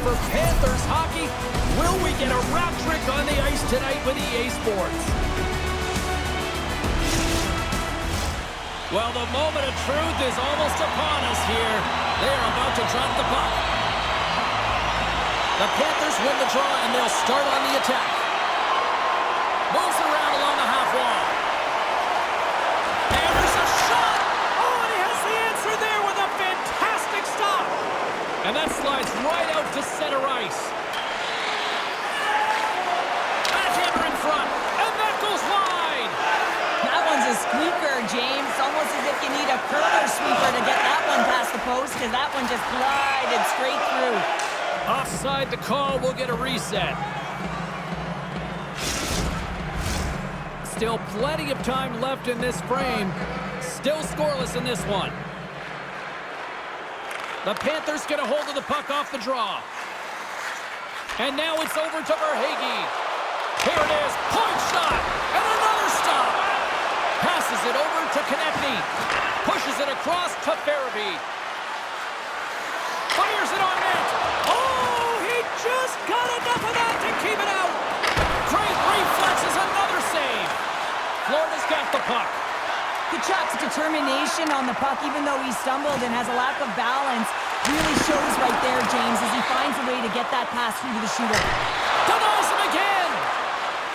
for Panthers hockey. Will we get a rap trick on the ice tonight with EA Sports? Well, the moment of truth is almost upon us here. They are about to drop the puck. The Panthers win the draw, and they'll start on the attack. Moves around along the half wall. And there's a shot! Oh, and he has the answer there with a fantastic stop. And that slides right out to center ice. Backhander in front, and that goes wide. That one's a squeaker, James. Almost as if you need a curler sweeper to get that one past the post, because that one just glided straight through. Offside the call, will get a reset. Still plenty of time left in this frame. Still scoreless in this one. The Panthers get a hold of the puck off the draw. And now it's over to Verhaeghe. Here it is, point shot, and another stop. Passes it over to Konechny. Pushes it across to Farabee. Fires it on net. Oh, he just got enough of that to keep it out. Great reflexes, another save. Florida's got the puck. Kachuk's determination on the puck, even though he stumbled and has a lack of balance, really shows right there, James, as he finds a way to get that pass through to the shooter. Denies him again.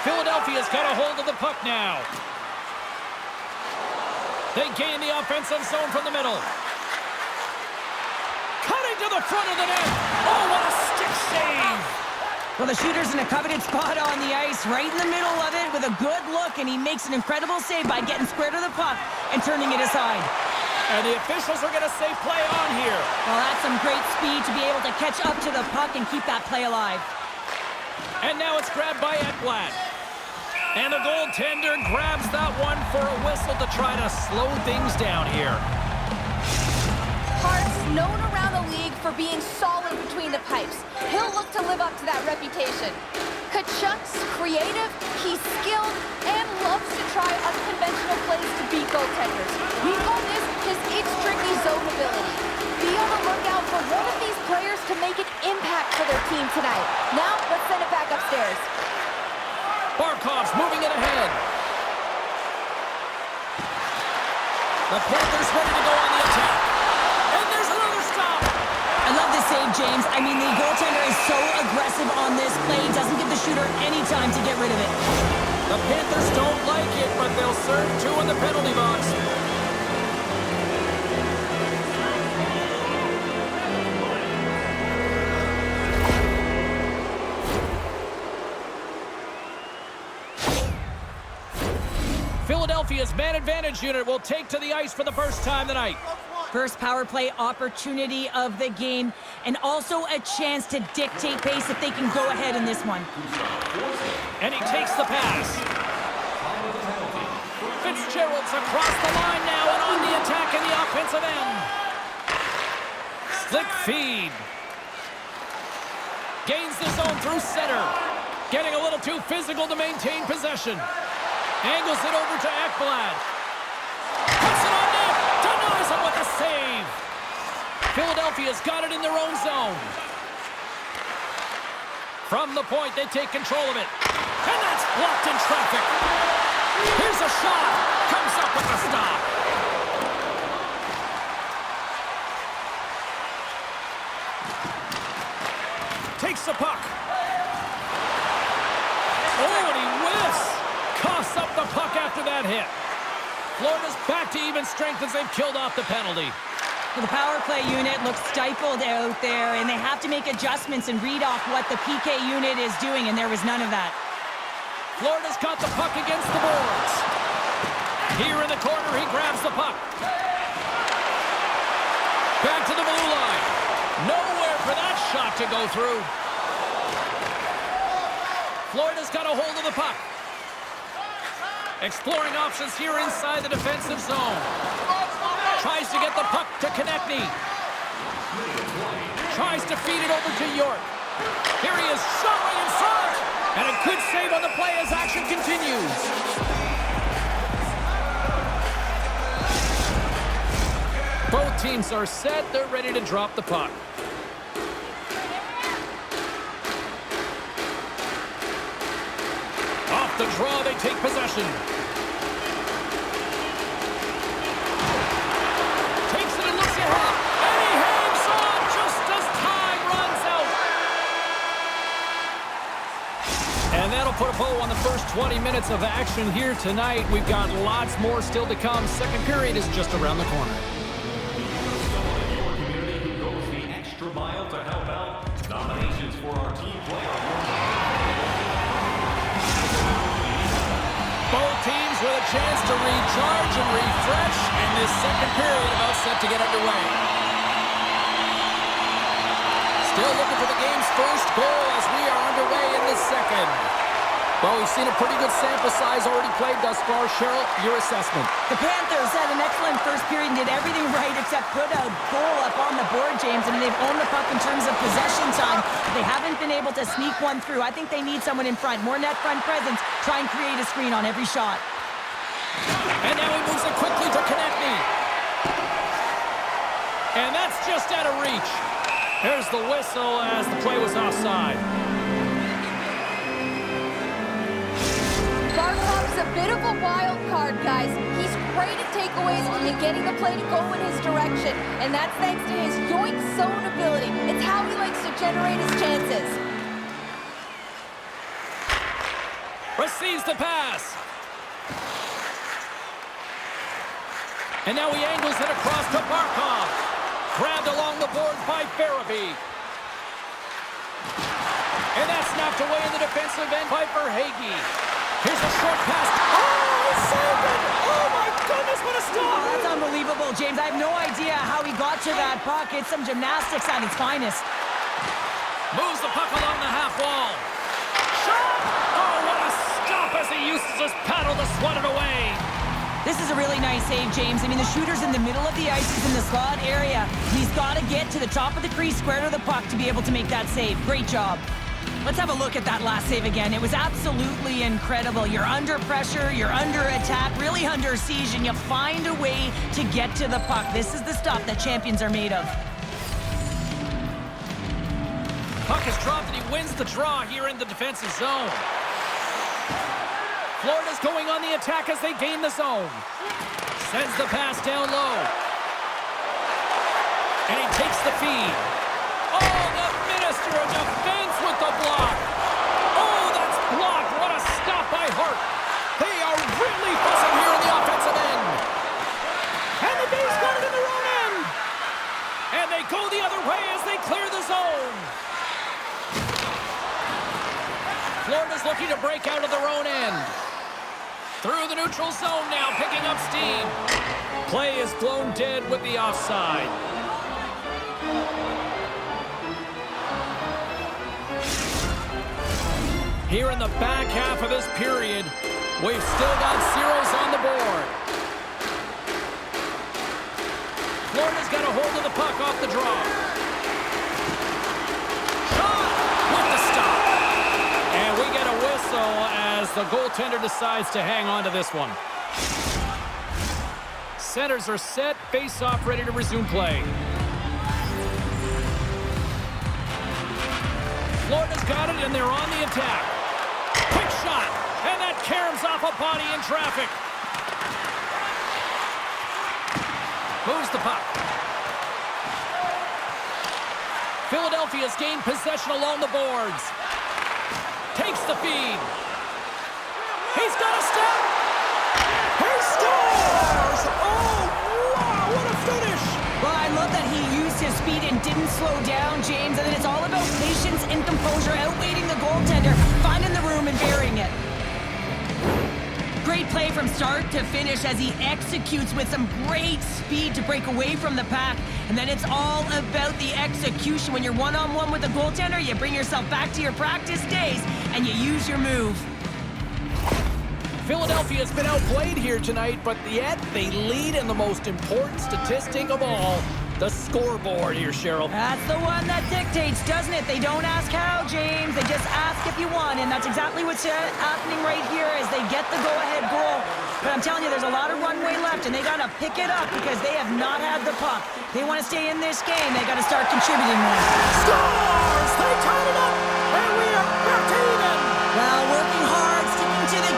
Philadelphia's got a hold of the puck now. They gain the offensive zone from the middle. Cutting to the front of the net. Oh, what a stick save. Well, the shooter's in a coveted spot on the ice, right in the middle of it with a good look, and he makes an incredible save by getting square to the puck and turning it aside. And the officials are going to say play on here. Well, that's some great speed to be able to catch up to the puck and keep that play alive. And now it's grabbed by Ekblad. And the goaltender grabs that one for a whistle to try to slow things down here. Hart's known around the league for being solid between the pipes. He'll look to live up to that reputation. Kachuk's creative, he's skilled, and loves to try unconventional plays to beat goaltenders. We call this his extrictly zone ability. Be on the lookout for one of these players to make an impact for their team tonight. Now, let's send it back upstairs. Barkov's moving it ahead. The Panthers ready to go on the attack. And there's another stop. I love this save, James. I mean, the goaltender is so aggressive on this play. He doesn't give the shooter any time to get rid of it. The Panthers don't like it, but they'll serve two in the penalty box. Philadelphia's man advantage unit will take to the ice for the first time tonight. First power play opportunity of the game, and also a chance to dictate pace if they can go ahead in this one. And he takes the pass. Fitzgerald's across the line now and on the attack in the offensive end. Slick feed. Gains the zone through center. Getting a little too physical to maintain possession. Angles it over to Ekblad. Puts it on net. Denies him with a save. Philadelphia's got it in their own zone. From the point, they take control of it. And that's blocked in traffic. Here's a shot. Comes up with a stop. Takes the puck. Oh, and he whiffs. Coughs up the puck after that hit. Florida's back to even strength as they've killed off the penalty. Well, the power play unit looks stifled out there, and they have to make adjustments and read off what the PK unit is doing, and there was none of that. Florida's got the puck against the boards. Here in the corner, he grabs the puck. Back to the blue line. Nowhere for that shot to go through. Florida's got a hold of the puck. Exploring options here inside the defensive zone. Tries to get the puck to Konechny. Tries to feed it over to York. Here he is, shot right in front. And a good save on the play as action continues. Both teams are set. They're ready to drop the puck. the draw, they take possession. Takes it and looks ahead. And he hangs on just as time runs out. And that'll put a bow on the first 20 minutes of action here tonight. We've got lots more still to come. Second period is just around the corner. Mile to help out. Nominations for our team player. Both teams with a chance to recharge and refresh, and this second period about set to get underway. Still looking for the game's first goal as we are underway in the second. Well, we've seen a pretty good sample size already played thus far. Cheryl, your assessment. The Panthers had an excellent first period and did everything right except put a goal up on the board, James. I mean, they've owned the puck in terms of possession time. They haven't been able to sneak one through. I think they need someone in front. More net front presence. Try and create a screen on every shot. And now he moves it quickly to Konechny. And that's just out of reach. There's the whistle as the play was offside. Barkov's a bit of a wild card, guys. He's great at takeaways and getting the play to go in his direction, and that's thanks to his yoink zone ability. It's how he likes to generate his chances. Receives the pass. And now he angles it across to Barkov. Grabbed along the boards by Farabee. And that's knocked away in the defensive end by Verhaeghe. Here's a short pass. Oh, he saved it! Oh, my goodness, what a stop! Oh, that's unbelievable, James. I have no idea how he got to that puck. It's some gymnastics at its finest. Moves the puck along the half wall. Shot! Oh, what a stop as he uses his paddle to swat it away. This is a really nice save, James. I mean, the shooter's in the middle of the ice. He's in the slot area. He's got to get to the top of the crease, square to the puck to be able to make that save. Great job. Let's have a look at that last save again. It was absolutely incredible. You're under pressure, you're under attack, really under siege, and you find a way to get to the puck. This is the stuff that champions are made of. Puck is dropped and he wins the draw here in the defensive zone. Florida's going on the attack as they gain the zone. Sends the pass down low. And he takes the feed. Oh, the Minister of Defense with the block. Oh, that's blocked. What a stop by Hart. They are really fussing here in the offensive end. And the B's got it in their own end. And they go the other way as they clear the zone. Florida's looking to break out of their own end. Through the neutral zone now, picking up steam. Play is blown dead with the offside. Here in the back half of this period, we've still got zeros on the board. Florida's got a hold of the puck off the draw. Shot with the stop. And we get a whistle as the goaltender decides to hang on to this one. Centers are set, face-off ready to resume play. Florida's got it, and they're on the attack. Quick shot, and that caroms off a body in traffic. Moves the puck. Philadelphia's gained possession along the boards. Takes the feed. He's got a step. He scores! Oh, wow, what a finish! Well, I love that he used his speed and didn't slow down, James. And then it's all about patience and composure, outweighing the goaltender, finding the room and burying it. Great play from start to finish as he executes with some great speed to break away from the pack. And then it's all about the execution. When you're one-on-one with a goaltender, you bring yourself back to your practice days and you use your move. Philadelphia's been outplayed here tonight, but yet they lead in the most important statistic of all, the scoreboard here, Cheryl. That's the one that dictates, doesn't it? They don't ask how, James. They just ask if you won, and that's exactly what's happening right here as they get the go-ahead goal. But I'm telling you, there's a lot of runway left, and they got to pick it up because they have not had the puck. They want to stay in this game. They got to start contributing more. Scores! They tied it up, and we are back to even. Well, working hard, sticking to the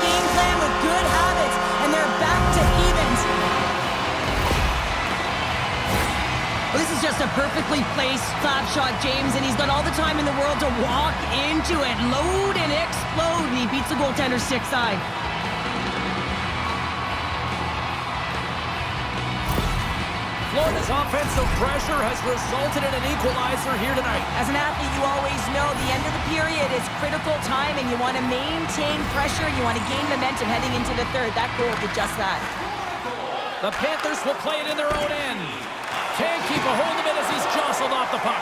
just a perfectly placed slap shot, James, and he's got all the time in the world to walk into it, load and explode, and he beats the goaltender's stick side. Florida's offensive pressure has resulted in an equalizer here tonight. As an athlete, you always know the end of the period is critical time, and you want to maintain pressure. You want to gain momentum heading into the third. That goal did just that. The Panthers will play it in their own end. Can't keep a hold of it as he's jostled off the puck.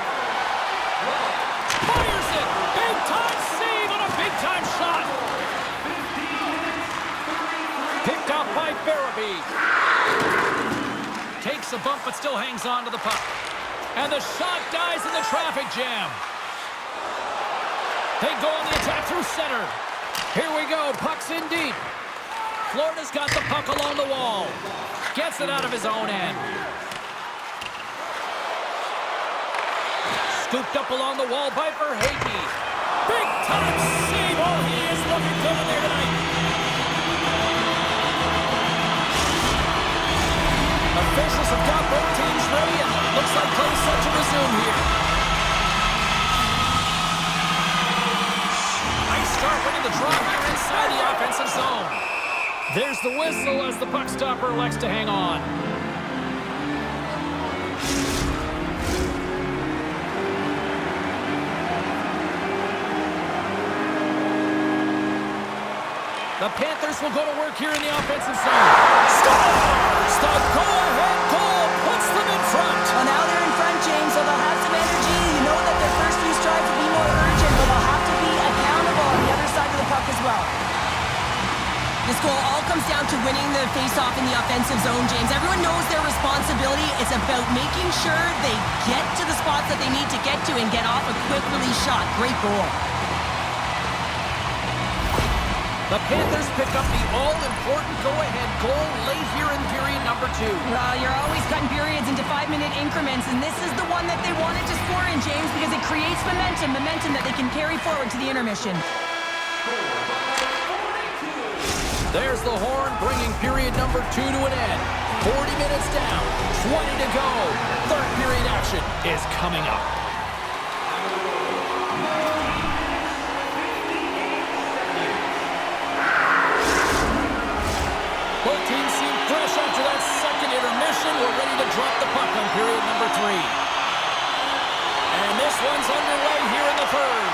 Fires it! Big-time save on a big-time shot! Picked up by Farabee. Takes a bump but still hangs on to the puck. And the shot dies in the traffic jam. They go on the attack through center. Here we go. Puck's in deep. Florida's got the puck along the wall. Gets it out of his own end. Scooped up along the wall by Verhaeghe. Big time save. Oh, he is looking good in there tonight. Officials have got both teams ready, and looks like play set to resume here. Nice start winning the draw here inside the offensive zone. There's the whistle as the puck stopper elects to hang on. The Panthers will go to work here in the offensive zone. Scores! The go-ahead goal puts them in front. Well, now they're in front, James, so they'll have some energy. You know that their first few strides will be more urgent, but they'll have to be accountable on the other side of the puck as well. This goal all comes down to winning the face-off in the offensive zone, James. Everyone knows their responsibility. It's about making sure they get to the spots that they need to get to and get off a quick release shot. Great goal. The Panthers pick up the all-important go-ahead goal late here in period number 2. Well, you're always cutting periods into 5-minute increments, and this is the one that they wanted to score in, James, because it creates momentum that they can carry forward to the intermission. There's the horn, bringing period number 2 to an end. 40 minutes down, 20 to go. Third period action is coming up. Both teams seem fresh after that second intermission. We're ready to drop the puck on period number 3. And this one's underway here in the third.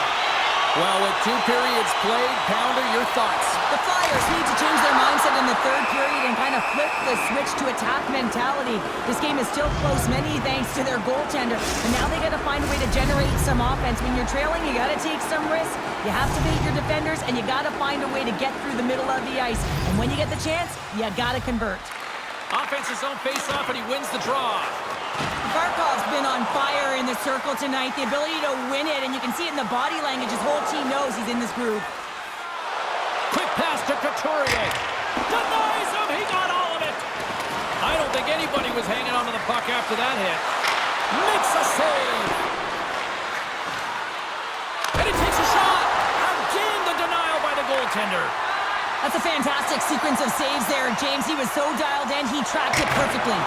Well, with 2 periods played, Pounder, your thoughts? The Flyers need to change their mindset in the third period and kind of flip the switch to attack mentality. This game is still close, many thanks to their goaltender. And now they got to find a way to generate some offense. When you're trailing, you got to take some risks. You have to beat your defenders, and you got to find a way to get through the middle of the ice. And when you get the chance, you got to convert. Offense's own face-off, and he wins the draw. Barkov's been on fire in the circle tonight. The ability to win it, and you can see it in the body language. His whole team knows he's in this groove. Quick pass to Couturier. Denies him. He got all of it. I don't think anybody was hanging onto the puck after that hit. Makes a save. And he takes a shot. Again, the denial by the goaltender. That's a fantastic sequence of saves there, James. He was so dialed in, he tracked it perfectly.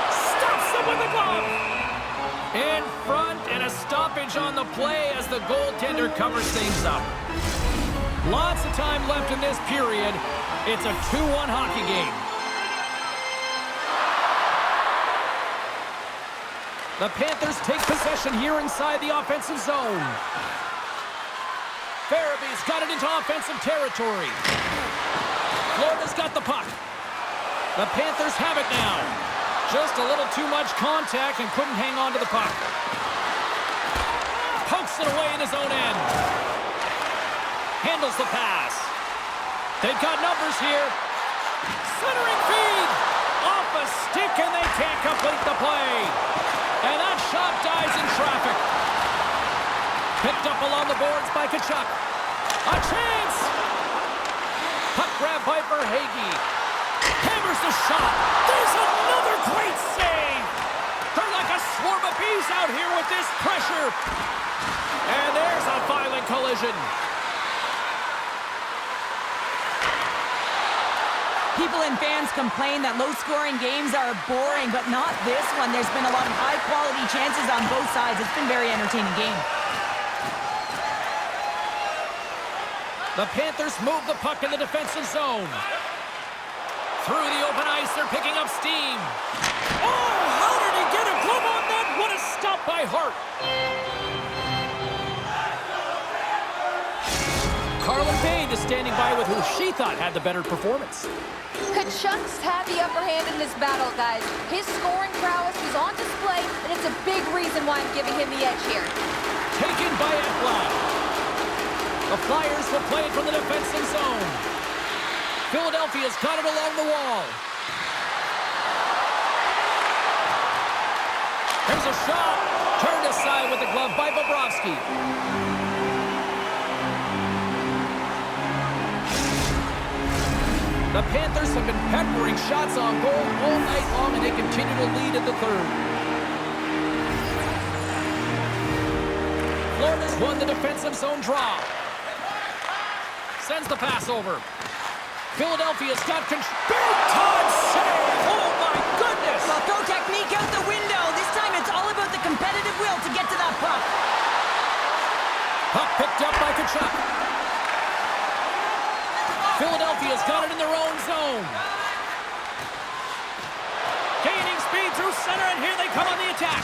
Stops him with the glove. In front, and a stoppage on the play as the goaltender covers things up. Lots of time left in this period. It's a 2-1 hockey game. The Panthers take possession here inside the offensive zone. Farabee's got it into offensive territory. Florida's got the puck. The Panthers have it now. Just a little too much contact and couldn't hang on to the puck. Pokes it away in his own end. Handles the pass. They've got numbers here. Centering feed. Off a stick, and they can't complete the play. And that shot dies in traffic. Picked up along the boards by Tkachuk. A chance! Puck grab by Verhaeghe. Hammers the shot. There's another great save! They're like a swarm of bees out here with this pressure. And there's a violent collision. People and fans complain that low-scoring games are boring, but not this one. There's been a lot of high-quality chances on both sides. It's been a very entertaining game. The Panthers move the puck in the defensive zone. Through the open ice, they're picking up steam. Oh, how did he get a glove on that? What a stop by Hart. Carlin Payne is standing by with who she thought had the better performance. Kachuk's had the upper hand in this battle, guys. His scoring prowess is on display, and it's a big reason why I'm giving him the edge here. Taken by Ekblad. The Flyers will play it from the defensive zone. Philadelphia's got it along the wall. Here's a shot. Turned aside with the glove by Bobrovsky. The Panthers have been peppering shots on goal all night long, and they continue to lead in the third. Florida's won the defensive zone draw. Sends the pass over. Philadelphia's got control. Big-time save! Oh, my goodness! Well, throw technique out the window. This time it's all about the competitive will to get to that puck. Puck picked up by Kachuk. Philadelphia's got it in their own zone. Gaining speed through center, and here they come on the attack.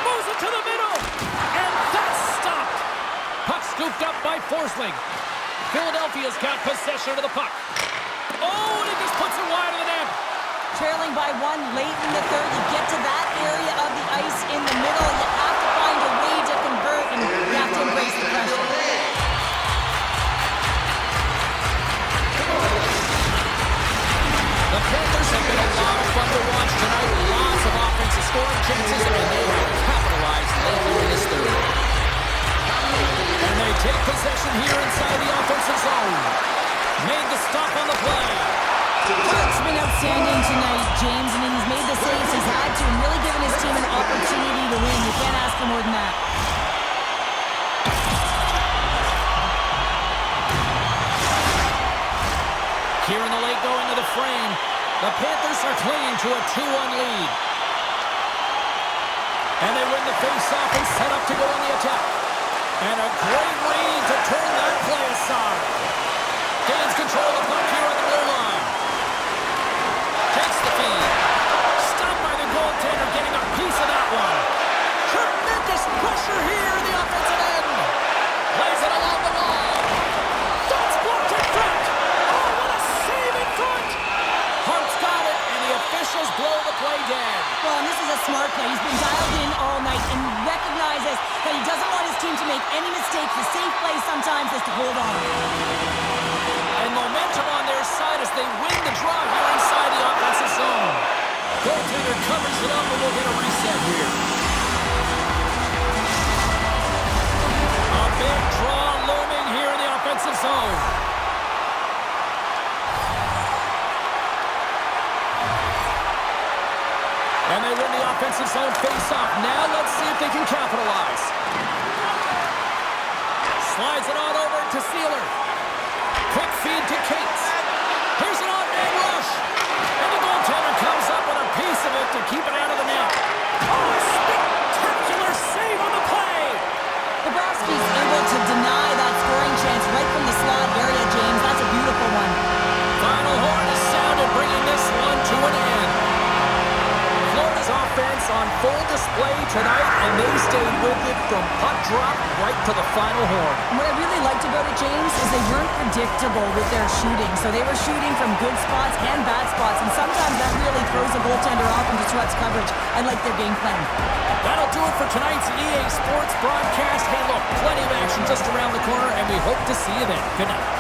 Moves it to the middle, and that's stopped. Puck scooped up by Forsling. Philadelphia's got possession of the puck. Oh, and he just puts it wide of the net. Trailing by one late in the third. You get to that area of the ice in the middle. You have to find a way to convert, and you have to embrace the pressure. The Panthers have been a lot of fun to watch tonight. Lots of offensive scoring chances, and they have capitalized late in this third. And they take possession here inside the offensive zone. Made the stop on the play. Hart's been outstanding tonight, James. I mean, he's made the saves he's had to and really given his team an opportunity to win. You can't ask for more than that. Here in the late going to the frame, the Panthers are clinging to a 2-1 lead. And they win the face-off and set up to go on the attack. And a great read to turn that play aside. Gains control of the puck here on the blue line. Takes the feed. Stopped by the goaltender, getting a piece of that one. Tremendous pressure here in the offensive end. Plays it along the wall. That's blocked in front. Oh, what a save in front. Hart's got it, and the officials blow the play dead. Well, and this is a smart play. He's been dialed in all night and recognizes that he doesn't want his team to make any mistakes. The safe play sometimes is to hold on. And momentum on their side as they win the draw here inside the offensive zone. Goaltender covers it up, and we'll get a reset here. A big draw looming here in the offensive zone. And they win the offensive zone face-off. Now let's see if they can capitalize. Slides it on over to Sealer. Quick feed to Cates. Here's an on-man rush. And the goaltender comes up with a piece of it to keep it out of the net. Oh, a spectacular save on the play. Bobrovsky's able to deny that scoring chance right from the slot area, James. That's a beautiful one. Final horn is sounded, bringing this one to an end. Florida's offense on full display tonight, and they stayed with it from puck drop right to the final horn. And what I really liked about it, James, is they weren't predictable with their shooting. So they were shooting from good spots and bad spots, and sometimes that really throws a goaltender off and disrupts coverage. I like their game plan. That'll do it for tonight's EA Sports broadcast. Hey, look, plenty of action just around the corner, and we hope to see you then. Good night.